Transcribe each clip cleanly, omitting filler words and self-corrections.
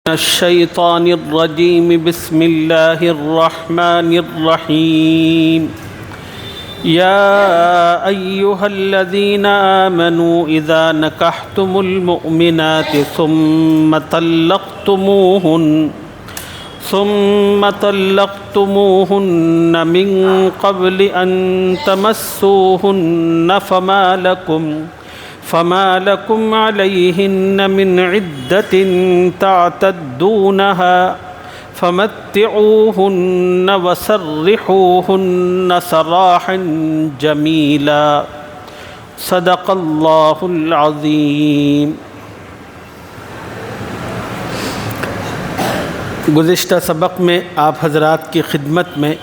الشيطان الرجيم بسم الله الرحمن الرحيم يا أيها الذين آمنوا إذا نكحتم المؤمنات ثم طلقتموهن من قبل أن تمسوهن فما لكم عليهن من عدة تعتدونها فمتعوهن وسرحوهن سراحا جميلا صدق اللہ العظیم۔ گزشتہ سبق میں آپ حضرات کی خدمت میں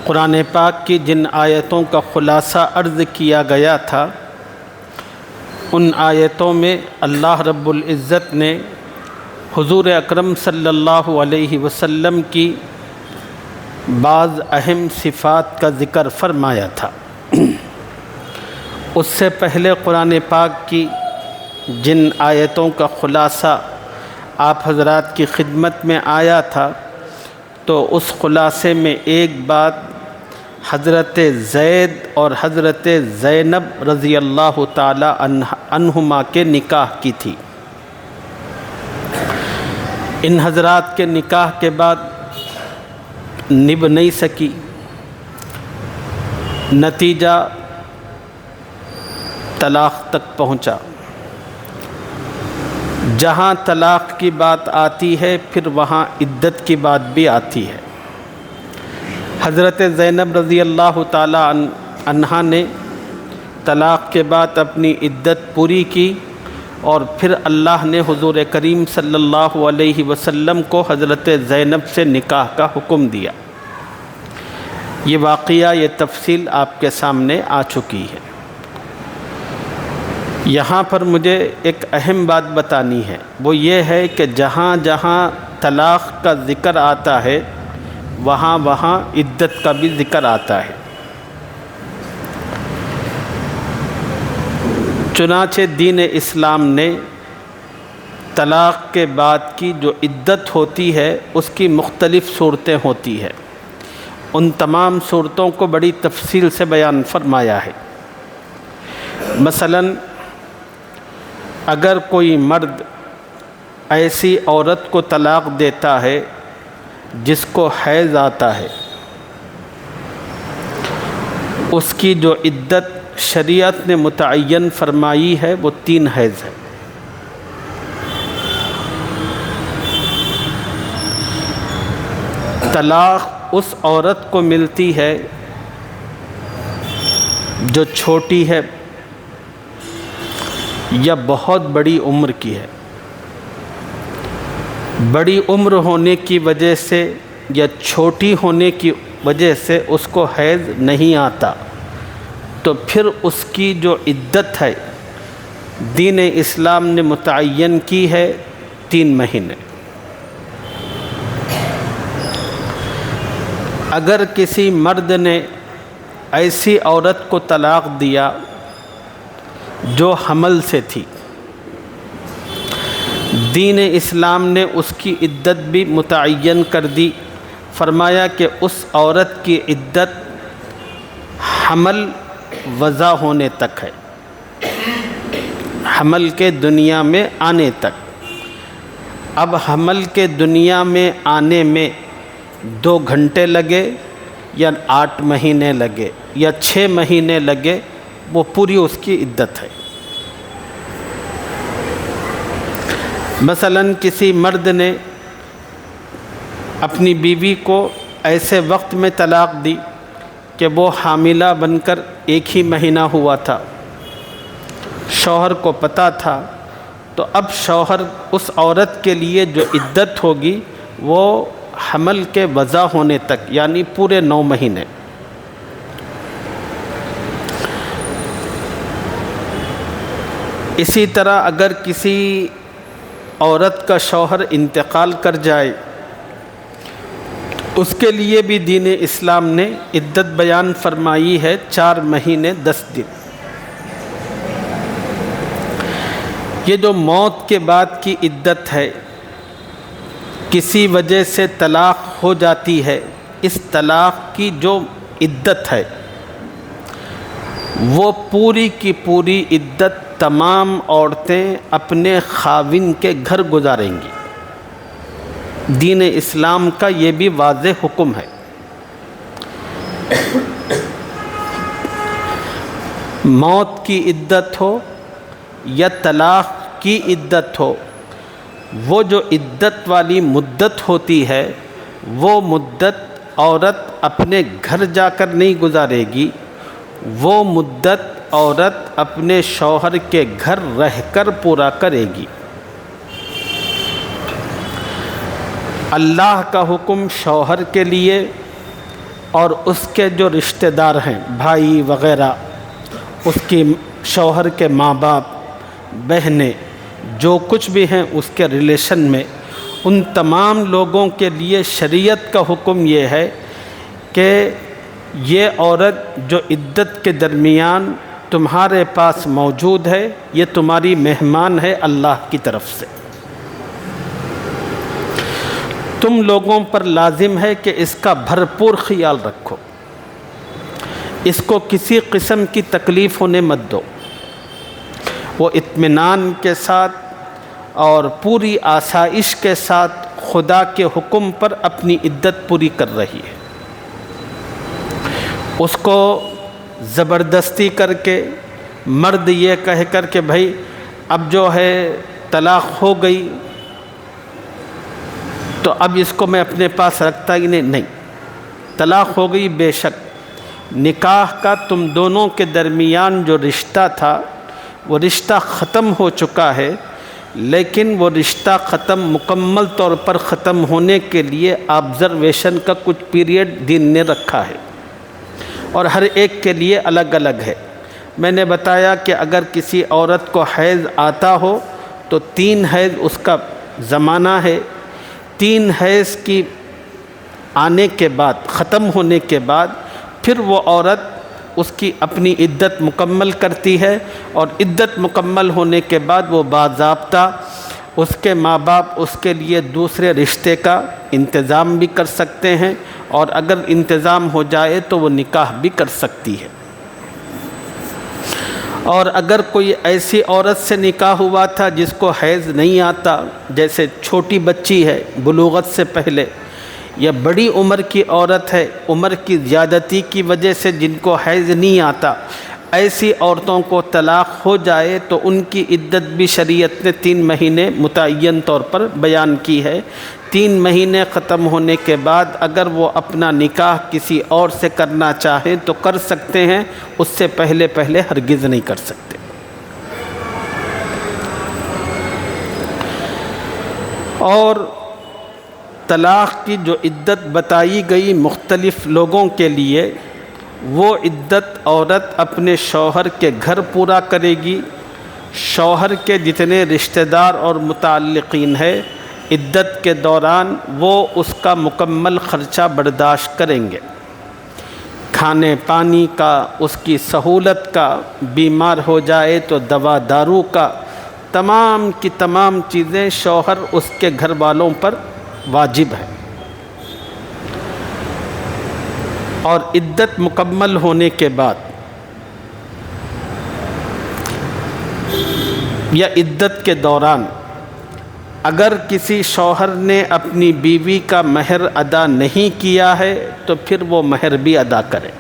قرآن پاک کی جن آیتوں کا خلاصہ عرض کیا گیا تھا، ان آیتوں میں اللہ رب العزت نے حضور اکرم صلی اللہ علیہ وسلم کی بعض اہم صفات کا ذکر فرمایا تھا۔ اس سے پہلے قرآن پاک کی جن آیتوں کا خلاصہ آپ حضرات کی خدمت میں آیا تھا، تو اس خلاصے میں ایک بات حضرت زید اور حضرت زینب رضی اللہ تعالی عنہما کے نکاح کی تھی۔ ان حضرات کے نکاح کے بعد نبھ نہیں سکی، نتیجہ طلاق تک پہنچا۔ جہاں طلاق کی بات آتی ہے پھر وہاں عدت کی بات بھی آتی ہے۔ حضرت زینب رضی اللہ تعالی عنہا نے طلاق کے بعد اپنی عدت پوری کی، اور پھر اللہ نے حضور کریم صلی اللہ علیہ وسلم کو حضرت زینب سے نکاح کا حکم دیا۔ یہ واقعہ، یہ تفصیل آپ کے سامنے آ چکی ہے۔ یہاں پر مجھے ایک اہم بات بتانی ہے، وہ یہ ہے کہ جہاں جہاں طلاق کا ذکر آتا ہے وہاں وہاں عدت کا بھی ذکر آتا ہے۔ چنانچہ دین اسلام نے طلاق کے بعد کی جو عدت ہوتی ہے اس کی مختلف صورتیں ہوتی ہیں، ان تمام صورتوں کو بڑی تفصیل سے بیان فرمایا ہے۔ مثلا اگر کوئی مرد ایسی عورت کو طلاق دیتا ہے جس کو حیض آتا ہے، اس کی جو عدت شریعت نے متعین فرمائی ہے وہ 3 حیض ہے۔ طلاق اس عورت کو ملتی ہے جو چھوٹی ہے یا بہت بڑی عمر کی ہے۔ بڑی عمر ہونے کی وجہ سے یا چھوٹی ہونے کی وجہ سے اس کو حیض نہیں آتا، تو پھر اس کی جو عدت ہے دین اسلام نے متعین کی ہے 3 مہینے۔ اگر کسی مرد نے ایسی عورت کو طلاق دیا جو حمل سے تھی، دین اسلام نے اس کی عدت بھی متعین کر دی۔ فرمایا کہ اس عورت کی عدت حمل وضع ہونے تک ہے، حمل کے دنیا میں آنے تک۔ اب حمل کے دنیا میں آنے میں 2 گھنٹے لگے یا 8 مہینے لگے یا 6 مہینے لگے، وہ پوری اس کی عدت ہے۔ مثلا کسی مرد نے اپنی بیوی کو ایسے وقت میں طلاق دی کہ وہ حاملہ بن کر 1 ہی مہینہ ہوا تھا، شوہر کو پتہ تھا، تو اب شوہر اس عورت کے لیے جو عدت ہوگی وہ حمل کے وضع ہونے تک، یعنی پورے 9 مہینے۔ اسی طرح اگر کسی عورت کا شوہر انتقال کر جائے، اس کے لیے بھی دین اسلام نے عدت بیان فرمائی ہے 4 مہینے 10 دن۔ یہ جو موت کے بعد کی عدت ہے، کسی وجہ سے طلاق ہو جاتی ہے، اس طلاق کی جو عدت ہے وہ پوری کی پوری عدت تمام عورتیں اپنے خاوند کے گھر گزاریں گی۔ دین اسلام کا یہ بھی واضح حکم ہے۔ موت کی عدت ہو یا طلاق کی عدت ہو، وہ جو عدت والی مدت ہوتی ہے وہ مدت عورت اپنے گھر جا کر نہیں گزارے گی، وہ مدت عورت اپنے شوہر کے گھر رہ کر پورا کرے گی۔ اللہ کا حکم شوہر کے لیے اور اس کے جو رشتہ دار ہیں، بھائی وغیرہ، اس کی شوہر کے ماں باپ، بہنیں، جو کچھ بھی ہیں اس کے ریلیشن میں، ان تمام لوگوں کے لیے شریعت کا حکم یہ ہے کہ یہ عورت جو عدت کے درمیان تمہارے پاس موجود ہے، یہ تمہاری مہمان ہے اللہ کی طرف سے۔ تم لوگوں پر لازم ہے کہ اس کا بھرپور خیال رکھو، اس کو کسی قسم کی تکلیف ہونے مت دو۔ وہ اطمینان کے ساتھ اور پوری آسائش کے ساتھ خدا کے حکم پر اپنی عدت پوری کر رہی ہے۔ اس کو زبردستی کر کے، مرد یہ کہہ کر کہ بھائی اب جو ہے طلاق ہو گئی تو اب اس کو میں اپنے پاس رکھتا ہی نہیں، طلاق ہو گئی بے شک، نکاح کا تم دونوں کے درمیان جو رشتہ تھا وہ رشتہ ختم ہو چکا ہے، لیکن وہ رشتہ مکمل طور پر ختم ہونے کے لیے آبزرویشن کا کچھ پیریڈ دین نے رکھا ہے اور ہر ایک کے لیے الگ الگ ہے۔ میں نے بتایا کہ اگر کسی عورت کو حیض آتا ہو تو 3 حیض اس کا زمانہ ہے، 3 حیض کی آنے کے بعد، ختم ہونے کے بعد پھر وہ عورت اس کی اپنی عدت مکمل کرتی ہے، اور عدت مکمل ہونے کے بعد وہ باضابطہ اس کے ماں باپ اس کے لیے دوسرے رشتے کا انتظام بھی کر سکتے ہیں، اور اگر انتظام ہو جائے تو وہ نکاح بھی کر سکتی ہے۔ اور اگر کوئی ایسی عورت سے نکاح ہوا تھا جس کو حیض نہیں آتا، جیسے چھوٹی بچی ہے بلوغت سے پہلے، یا بڑی عمر کی عورت ہے عمر کی زیادتی کی وجہ سے جن کو حیض نہیں آتا، ایسی عورتوں کو طلاق ہو جائے تو ان کی عدت بھی شریعت نے 3 مہینے متعین طور پر بیان کی ہے۔ 3 مہینے ختم ہونے کے بعد اگر وہ اپنا نکاح کسی اور سے کرنا چاہیں تو کر سکتے ہیں، اس سے پہلے ہرگز نہیں کر سکتے۔ اور طلاق کی جو عدت بتائی گئی مختلف لوگوں کے لیے، وہ عدت عورت اپنے شوہر کے گھر پورا کرے گی۔ شوہر کے جتنے رشتہ دار اور متعلقین ہیں عدت کے دوران وہ اس کا مکمل خرچہ برداشت کریں گے، کھانے پانی کا، اس کی سہولت کا، بیمار ہو جائے تو دوا دارو کا، تمام کی تمام چیزیں شوہر اس کے گھر والوں پر واجب ہے۔ اور عدت مکمل ہونے کے بعد یا عدت کے دوران اگر کسی شوہر نے اپنی بیوی کا مہر ادا نہیں کیا ہے تو پھر وہ مہر بھی ادا کرے۔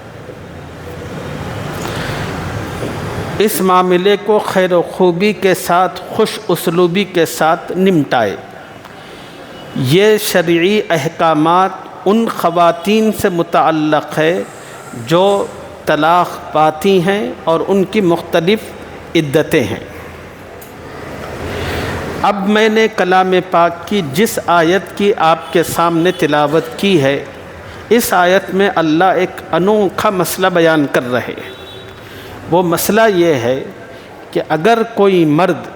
اس معاملے کو خیر و خوبی کے ساتھ، خوش اسلوبی کے ساتھ نمٹائے۔ یہ شرعی احکامات ان خواتین سے متعلق ہے جو طلاق پاتی ہیں اور ان کی مختلف عدتیں ہیں۔ اب میں نے کلام پاک کی جس آیت کی آپ کے سامنے تلاوت کی ہے، اس آیت میں اللہ ایک انوکھا مسئلہ بیان کر رہے ہیں۔ وہ مسئلہ یہ ہے کہ اگر کوئی مرد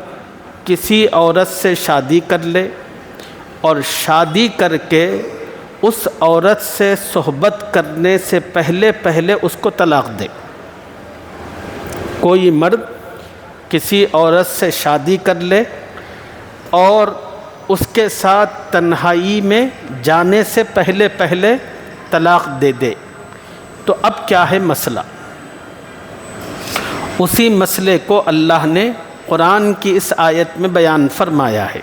کسی عورت سے شادی کر لے اور شادی کر کے اس عورت سے صحبت کرنے سے پہلے اس کو طلاق دے۔ کوئی مرد کسی عورت سے شادی کر لے اور اس کے ساتھ تنہائی میں جانے سے پہلے پہلے طلاق دے دے، تو اب کیا ہے مسئلہ؟ اسی مسئلے کو اللہ نے قرآن کی اس آیت میں بیان فرمایا ہے۔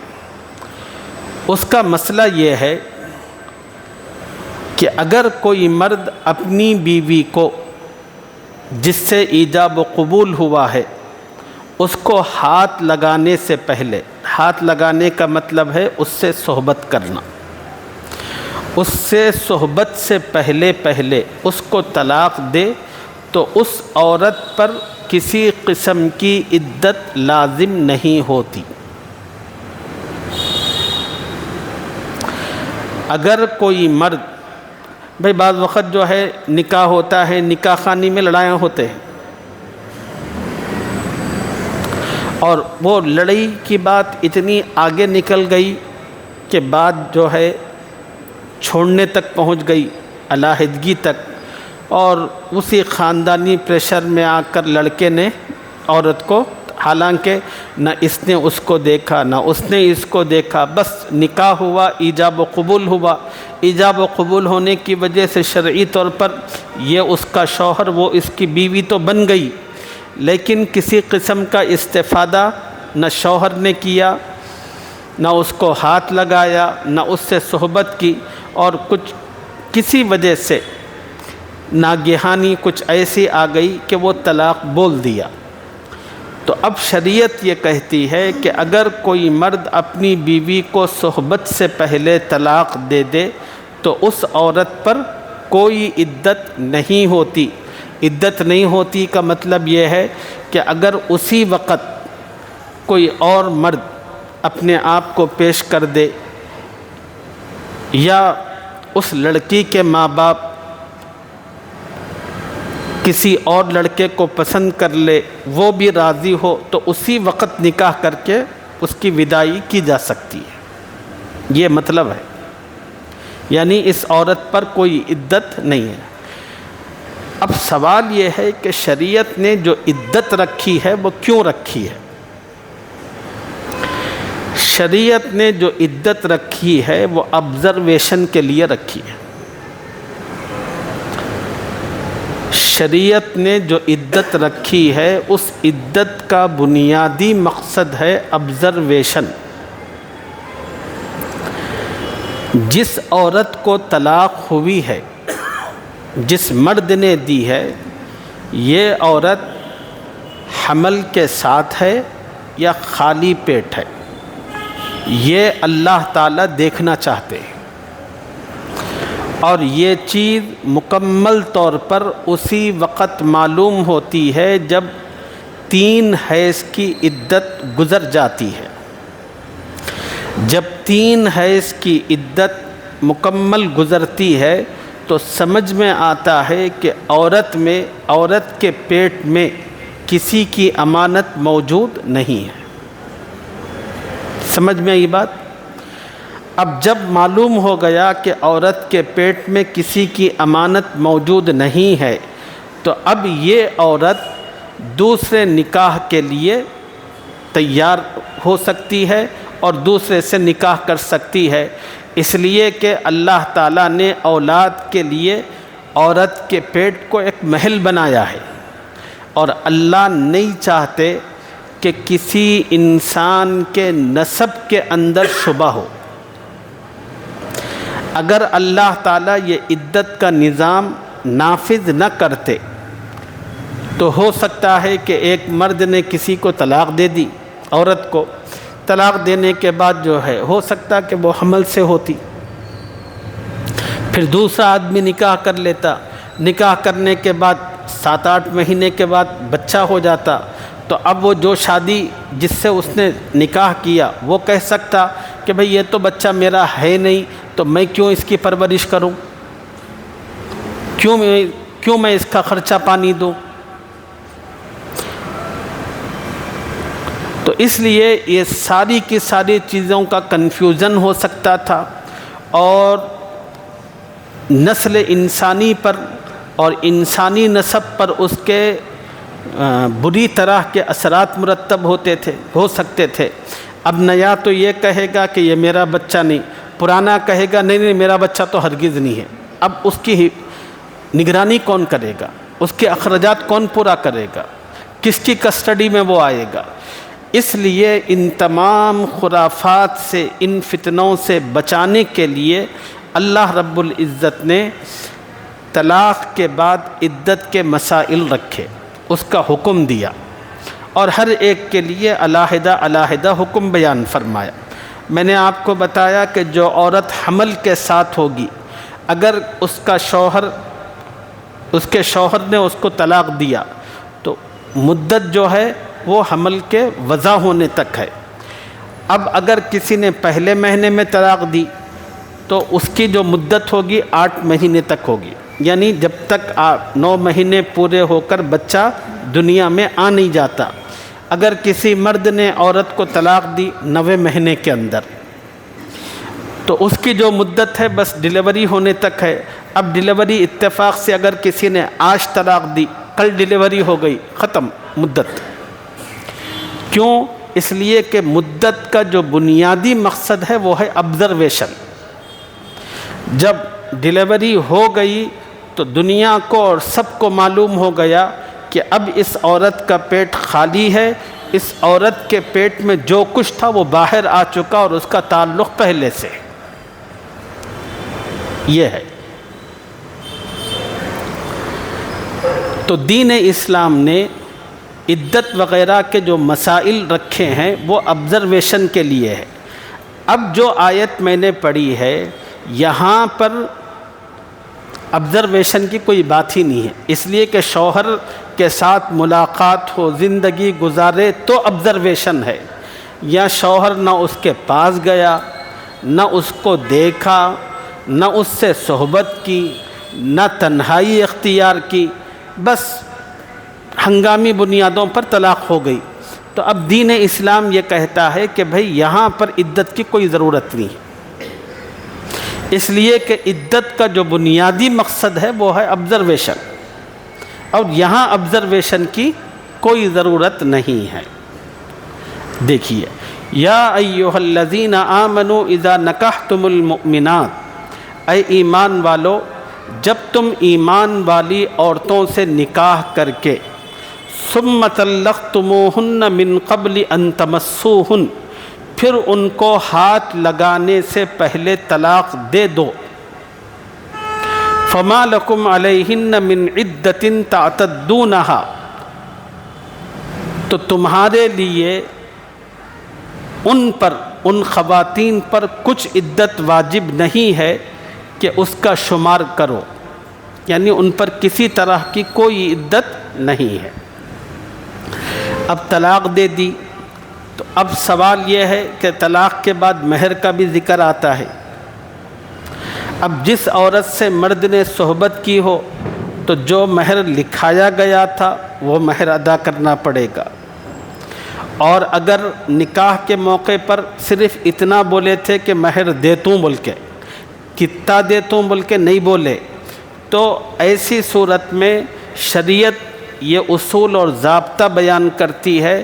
اس کا مسئلہ یہ ہے کہ اگر کوئی مرد اپنی بیوی کو جس سے ایجاب و قبول ہوا ہے اس کو ہاتھ لگانے سے پہلے، ہاتھ لگانے کا مطلب ہے اس سے صحبت کرنا، اس سے صحبت سے پہلے پہلے اس کو طلاق دے تو اس عورت پر کسی قسم کی عدت لازم نہیں ہوتی۔ اگر کوئی مرد، بھئی بعض وقت جو ہے نکاح ہوتا ہے، نکاح خوانی میں لڑائیاں ہوتے ہیں، اور وہ لڑائی کی بات اتنی آگے نکل گئی کہ بات جو ہے چھوڑنے تک پہنچ گئی، علیحدگی تک، اور اسی خاندانی پریشر میں آ کر لڑکے نے عورت کو، حالانکہ نہ اس نے اس کو دیکھا نہ اس نے اس کو دیکھا، بس نکاح ہوا، ایجاب و قبول ہوا، ایجاب و قبول ہونے کی وجہ سے شرعی طور پر یہ اس کا شوہر، وہ اس کی بیوی تو بن گئی، لیکن کسی قسم کا استفادہ نہ شوہر نے کیا، نہ اس کو ہاتھ لگایا، نہ اس سے صحبت کی، اور کسی وجہ سے ناگہانی کچھ ایسی آ گئی کہ وہ طلاق بول دیا۔ تو اب شریعت یہ کہتی ہے کہ اگر کوئی مرد اپنی بیوی کو صحبت سے پہلے طلاق دے دے تو اس عورت پر کوئی عدت نہیں ہوتی۔ عدت نہیں ہوتی کا مطلب یہ ہے کہ اگر اسی وقت کوئی اور مرد اپنے آپ کو پیش کر دے، یا اس لڑکی کے ماں باپ کسی اور لڑکے کو پسند کر لے، وہ بھی راضی ہو، تو اسی وقت نکاح کر کے اس کی وداعی کی جا سکتی ہے، یہ مطلب ہے۔ یعنی اس عورت پر کوئی عدت نہیں ہے۔ اب سوال یہ ہے کہ شریعت نے جو عدت رکھی ہے وہ کیوں رکھی ہے؟ شریعت نے جو عدت رکھی ہے وہ آبزرویشن کے لیے رکھی ہے۔ شریعت نے جو عدت رکھی ہے اس عدت کا بنیادی مقصد ہے آبزرویشن۔ جس عورت کو طلاق ہوئی ہے، جس مرد نے دی ہے، یہ عورت حمل کے ساتھ ہے یا خالی پیٹ ہے، یہ اللہ تعالیٰ دیکھنا چاہتے ہیں، اور یہ چیز مکمل طور پر اسی وقت معلوم ہوتی ہے جب 3 حیض کی عدت گزر جاتی ہے۔ جب 3 حیض کی عدت مکمل گزرتی ہے تو سمجھ میں آتا ہے کہ عورت کے پیٹ میں کسی کی امانت موجود نہیں ہے۔ سمجھ میں آئی بات؟ اب جب معلوم ہو گیا کہ عورت کے پیٹ میں کسی کی امانت موجود نہیں ہے تو اب یہ عورت دوسرے نکاح کے لیے تیار ہو سکتی ہے اور دوسرے سے نکاح کر سکتی ہے، اس لیے کہ اللہ تعالیٰ نے اولاد کے لیے عورت کے پیٹ کو ایک محل بنایا ہے، اور اللہ نہیں چاہتے کہ کسی انسان کے نسب کے اندر شبہ ہو۔ اگر اللہ تعالیٰ یہ عدت کا نظام نافذ نہ کرتے تو ہو سکتا ہے کہ ایک مرد نے کسی کو طلاق دے دی، عورت کو طلاق دینے کے بعد جو ہے ہو سکتا کہ وہ حمل سے ہوتی، پھر دوسرا آدمی نکاح کر لیتا، نکاح کرنے کے بعد 7-8 مہینے کے بعد بچہ ہو جاتا، تو اب وہ جو شادی جس سے اس نے نکاح کیا وہ کہہ سکتا کہ بھئی یہ تو بچہ میرا ہے نہیں، تو میں کیوں اس کی پرورش کروں، کیوں میں اس کا خرچہ پانی دوں۔ تو اس لیے یہ ساری کی ساری چیزوں کا کنفیوژن ہو سکتا تھا، اور نسل انسانی پر اور انسانی نسب پر اس کے بری طرح کے اثرات مرتب ہو سکتے تھے۔ اب نیا تو یہ کہے گا کہ یہ میرا بچہ نہیں، پرانا کہے گا نہیں میرا بچہ تو ہرگز نہیں ہے۔ اب اس کی نگرانی کون کرے گا؟ اس کے اخراجات کون پورا کرے گا؟ کس کی کسٹڈی میں وہ آئے گا؟ اس لیے ان تمام خرافات سے، ان فتنوں سے بچانے کے لیے اللہ رب العزت نے طلاق کے بعد عدت کے مسائل رکھے، اس کا حکم دیا، اور ہر ایک کے لیے علیحدہ علیحدہ حکم بیان فرمایا۔ میں نے آپ کو بتایا کہ جو عورت حمل کے ساتھ ہوگی، اگر اس کے شوہر نے اس کو طلاق دیا تو مدت جو ہے وہ حمل کے وضع ہونے تک ہے۔ اب اگر کسی نے پہلے مہینے میں طلاق دی تو اس کی جو مدت ہوگی 8 مہینے تک ہوگی، یعنی جب تک 9 مہینے پورے ہو کر بچہ دنیا میں آ نہیں جاتا۔ اگر کسی مرد نے عورت کو طلاق دی 9ویں مہینے کے اندر، تو اس کی جو مدت ہے بس ڈیلیوری ہونے تک ہے۔ اب ڈیلیوری اتفاق سے اگر کسی نے آج طلاق دی، کل ڈیلیوری ہو گئی، ختم مدت۔ کیوں؟ اس لیے کہ مدت کا جو بنیادی مقصد ہے وہ ہے آبزرویشن۔ جب ڈیلیوری ہو گئی تو دنیا کو اور سب کو معلوم ہو گیا کہ اب اس عورت کا پیٹ خالی ہے، اس عورت کے پیٹ میں جو کچھ تھا وہ باہر آ چکا اور اس کا تعلق پہلے سے۔ یہ ہے تو دین اسلام نے عدت وغیرہ کے جو مسائل رکھے ہیں وہ آبزرویشن کے لیے ہے۔ اب جو آیت میں نے پڑھی ہے یہاں پر آبزرویشن کی کوئی بات ہی نہیں ہے، اس لیے کہ شوہر کے ساتھ ملاقات ہو، زندگی گزارے تو آبزرویشن ہے۔ یا شوہر نہ اس کے پاس گیا، نہ اس کو دیکھا، نہ اس سے صحبت کی، نہ تنہائی اختیار کی، بس ہنگامی بنیادوں پر طلاق ہو گئی، تو اب دین اسلام یہ کہتا ہے کہ بھئی یہاں پر عدت کی کوئی ضرورت نہیں، اس لیے کہ عدت کا جو بنیادی مقصد ہے وہ ہے آبزرویشن، اور یہاں آبزرویشن کی کوئی ضرورت نہیں ہے۔ دیکھیے، یا ایھا الذین آمنوا اذا نکحتم المؤمنات، اے ایمان والو جب تم ایمان والی عورتوں سے نکاح کر کے ثم طلقتموہن من قبل ان تمسوہن، پھر ان کو ہاتھ لگانے سے پہلے طلاق دے دو، فما لکم علیہن من عدۃ تعتدونہا، تو تمہارے لیے ان پر، ان خواتین پر کچھ عدت واجب نہیں ہے کہ اس کا شمار کرو، یعنی ان پر کسی طرح کی کوئی عدت نہیں ہے۔ اب طلاق دے دی تو اب سوال یہ ہے کہ طلاق کے بعد مہر کا بھی ذکر آتا ہے۔ اب جس عورت سے مرد نے صحبت کی ہو تو جو مہر لکھایا گیا تھا وہ مہر ادا کرنا پڑے گا، اور اگر نکاح کے موقع پر صرف اتنا بولے تھے کہ مہر دیتوں بول کے، کتنا دیتوں بول کے نہیں بولے، تو ایسی صورت میں شریعت یہ اصول اور ضابطہ بیان کرتی ہے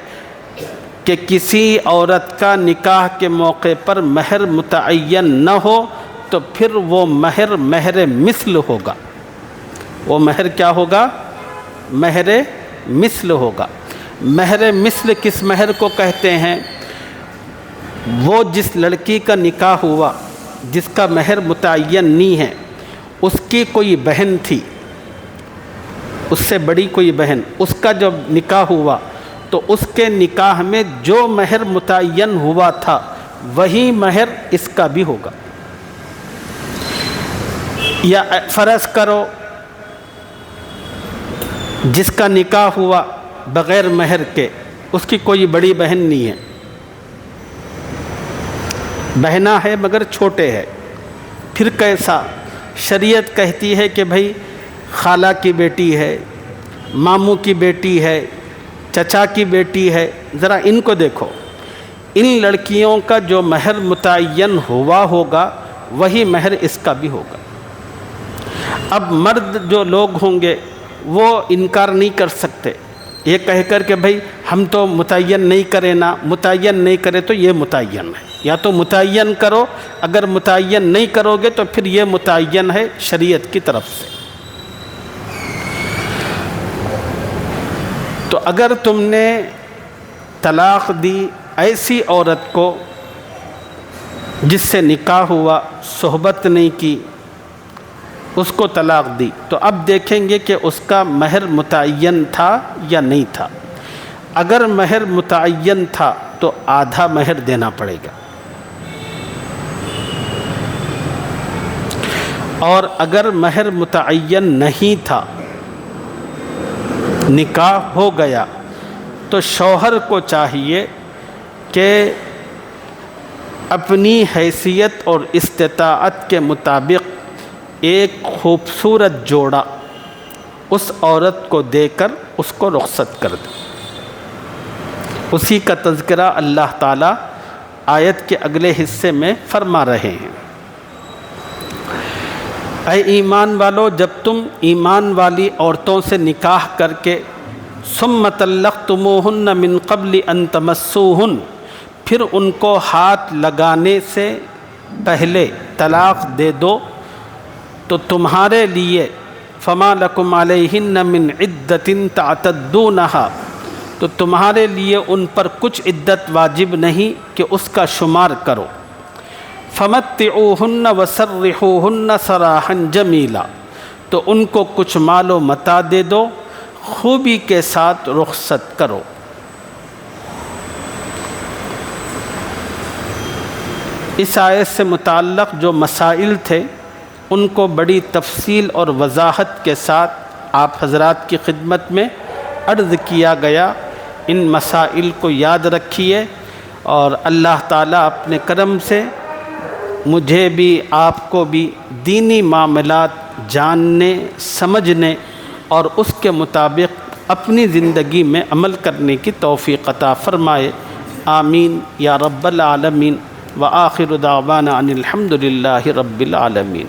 کہ کسی عورت کا نکاح کے موقع پر مہر متعین نہ ہو تو پھر وہ مہر مہر مثل ہوگا۔ وہ مہر کیا ہوگا؟ مہر مثل ہوگا۔ مہر مثل کس مہر کو کہتے ہیں؟ وہ جس لڑکی کا نکاح ہوا جس کا مہر متعین نہیں ہے، اس کی کوئی بہن تھی، اس سے بڑی کوئی بہن، اس کا جب نکاح ہوا تو اس کے نکاح میں جو مہر متعین ہوا تھا وہی مہر اس کا بھی ہوگا۔ یا فرض کرو جس کا نکاح ہوا بغیر مہر کے، اس کی کوئی بڑی بہن نہیں ہے، بہنا ہے مگر چھوٹے ہے، پھر کیسا؟ شریعت کہتی ہے کہ بھئی خالہ کی بیٹی ہے، ماموں کی بیٹی ہے، چچا کی بیٹی ہے، ذرا ان کو دیکھو، ان لڑکیوں کا جو مہر متعین ہوا ہوگا وہی مہر اس کا بھی ہوگا۔ اب مرد جو لوگ ہوں گے وہ انکار نہیں کر سکتے یہ کہہ کر کہ بھئی ہم تو متعین نہیں کریں نا، متعین نہیں کرے تو یہ متعین ہے، یا تو متعین کرو، اگر متعین نہیں کرو گے تو پھر یہ متعین ہے شریعت کی طرف سے۔ تو اگر تم نے طلاق دی ایسی عورت کو جس سے نکاح ہوا، صحبت نہیں کی، اس کو طلاق دی، تو اب دیکھیں گے کہ اس کا مہر متعین تھا یا نہیں تھا۔ اگر مہر متعین تھا تو آدھا مہر دینا پڑے گا، اور اگر مہر متعین نہیں تھا، نکاح ہو گیا، تو شوہر کو چاہیے کہ اپنی حیثیت اور استطاعت کے مطابق ایک خوبصورت جوڑا اس عورت کو دے کر اس کو رخصت کر دے۔ اسی کا تذکرہ اللہ تعالیٰ آیت کے اگلے حصے میں فرما رہے ہیں۔ اے ایمان والو، جب تم ایمان والی عورتوں سے نکاح کر کے ثم طلقتموہن من قبل ان تمسوہن، پھر ان کو ہاتھ لگانے سے پہلے طلاق دے دو، تو تمہارے لیے فما لکم علیہن من عدۃ تعتدونہا، تو تمہارے لیے ان پر کچھ عدت واجب نہیں کہ اس کا شمار کرو۔ فمتعوہن وسرحوہن سراحا جمیلا، تو ان کو کچھ مال و متاع دے دو، خوبی کے ساتھ رخصت کرو۔ اس آیت سے متعلق جو مسائل تھے ان کو بڑی تفصیل اور وضاحت کے ساتھ آپ حضرات کی خدمت میں عرض کیا گیا۔ ان مسائل کو یاد رکھیے، اور اللہ تعالیٰ اپنے کرم سے مجھے بھی آپ کو بھی دینی معاملات جاننے، سمجھنے اور اس کے مطابق اپنی زندگی میں عمل کرنے کی توفیق عطا فرمائے۔ آمین یا رب العالمین۔ وآخر دعوانا ان الحمد للہ رب العالمین۔